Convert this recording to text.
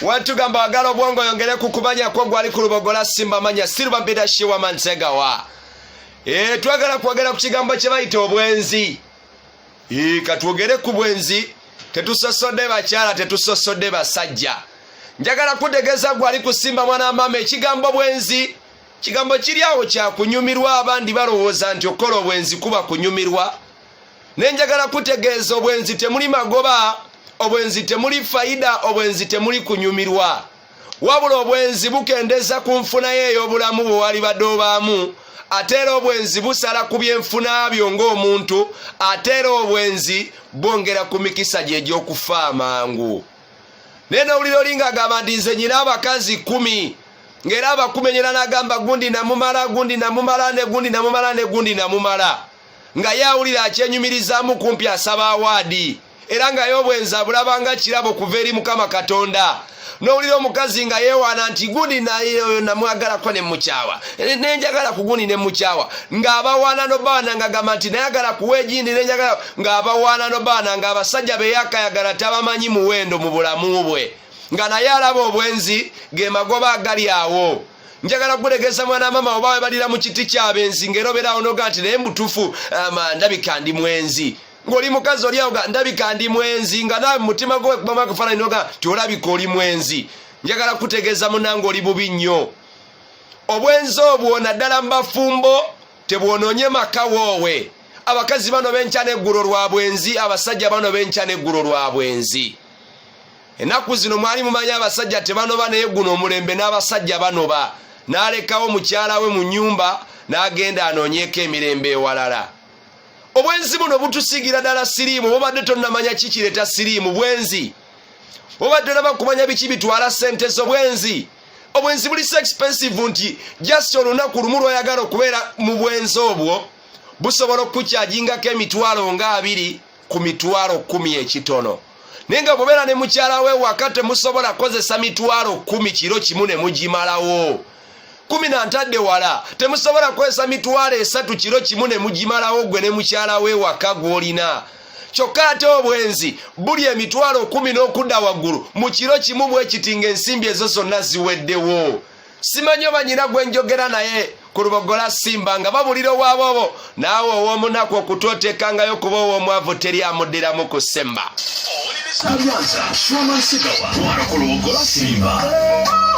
Watu gamba wagala obwongo yongere kukumanya ko gwali ku lubogola Simba manya Silva Bidashi wa Mansegawa. Twagala kwagala ku kigambo kye bayita obwenzi. Katwogere ku bwenzi, tetusosodde bakyala, tetusosodde basajja. Njagala kutegeeza gwali ku Simba mwana mama ekigambo bwenzi. Kigambo kiri awo kya kunyumirwa, abandi balowooza nti okola obwenzi kuba kunyumirwa. Nenjagala kutegeeza obwenzi temuli magoba, obwenzi temuli faida, obwenzi temuli kunyumirwa. Wabula obwenzi bukendeza ku nfuna y'ey'obulamu bwe wali badde obaamu. Ate era obwenzi busala ku byenfuna byo ng'omuntu. Ate era obwenzi bwongera ku mikisa gye egy'okufa amangu. Neno uliro olinga agamba nti nze nyina abakazi 10. Ngera abakumenyera n'agamba gundi namumala, gundi namumala, ne gundi namumala, ne gundi namumala. Nga yawulira akyenyumirizaamu kumpi asaba awaadi. Era nga y'obwenzi abulabanga kirabo kuva eri Mukama Katonda. N'owulira omukazi nga yeewaana nti gundi namwagalako ne mukyawa, nenjagala ku gundi ne mukyawa. Ng'abawaana n'obaana ng'agamba nti nayagala kuwa egindi nenjagala, ng'abawaana n'obaana ng'abasajja be yakayagala tabamanyi muwendo mu bulamu bwe. Nga naye alaba obwenzi ge magoba agali awo. Njagala kutegeeza mwana mama oba webalira mu kiti ky'abenzi ng'eroberaawo n'oga nti naye mbutuufu ndabika ndi mwenzi. Ng'oli mukazi oli awo ndabika ndi mwenzi, nga nawe mu mutima gwe kubama kufaananyi n'oga nti olabika oli mwenzi. Njagala kutegeeza munnange oli bubi nnyo. Obwenzi obwo naddala mu bafumbo tebwonoonye maka woowe. Abakazi bano benkya n'eggulu lwa bwenzi, abasajja bano benkya n'eggulu lwa bwenzi. Ennaku zino mwali mumanya abasajja tebanoba naye guno omulembe n'abasajja banoba. N'alekawo mukyala we mu nnyumba n'agenda anoonyeeko emirembe ewalala. Obwenzi buno butusigira ddala siriimu, obadde tonnamanya kikireeta siriimu bwenzi. Obadde olaba kumanya biki bitwala ssente z'obwenzi. Obwenzi buli so expensive nti just olunaku lumu lw'oyagala okubeera mu bwenzi obwo busobola okukukyajingako emitwalo nga 2 ku mitwalo 10 ekitono. Naye nga bw'obeera ne mukyala we waka temusobola kozesa mitwalo 10 kiro kimu ne mugimalawo. 10 nantadde wala temusobola kwesa mitwalo 3 kiro kimu ne mugimalawo gwe ne mukyala we waka gw'olina. Kyokka ate obwenzi buli emitwalo 10 n'okudda waggulu mu kiro kimu bwe kiti ng'ensimbi ezo zonna ziweddewo. Simanyi oba nyina gwe njogera naye ku lubogola Simba nga babulira owaabobo naawe ow'omunaku okutootekangayo kuba ow'omwavu teri amuddiramu ku Simba. Alianza Shwa Mansegawa, wana ku lubogola Simba.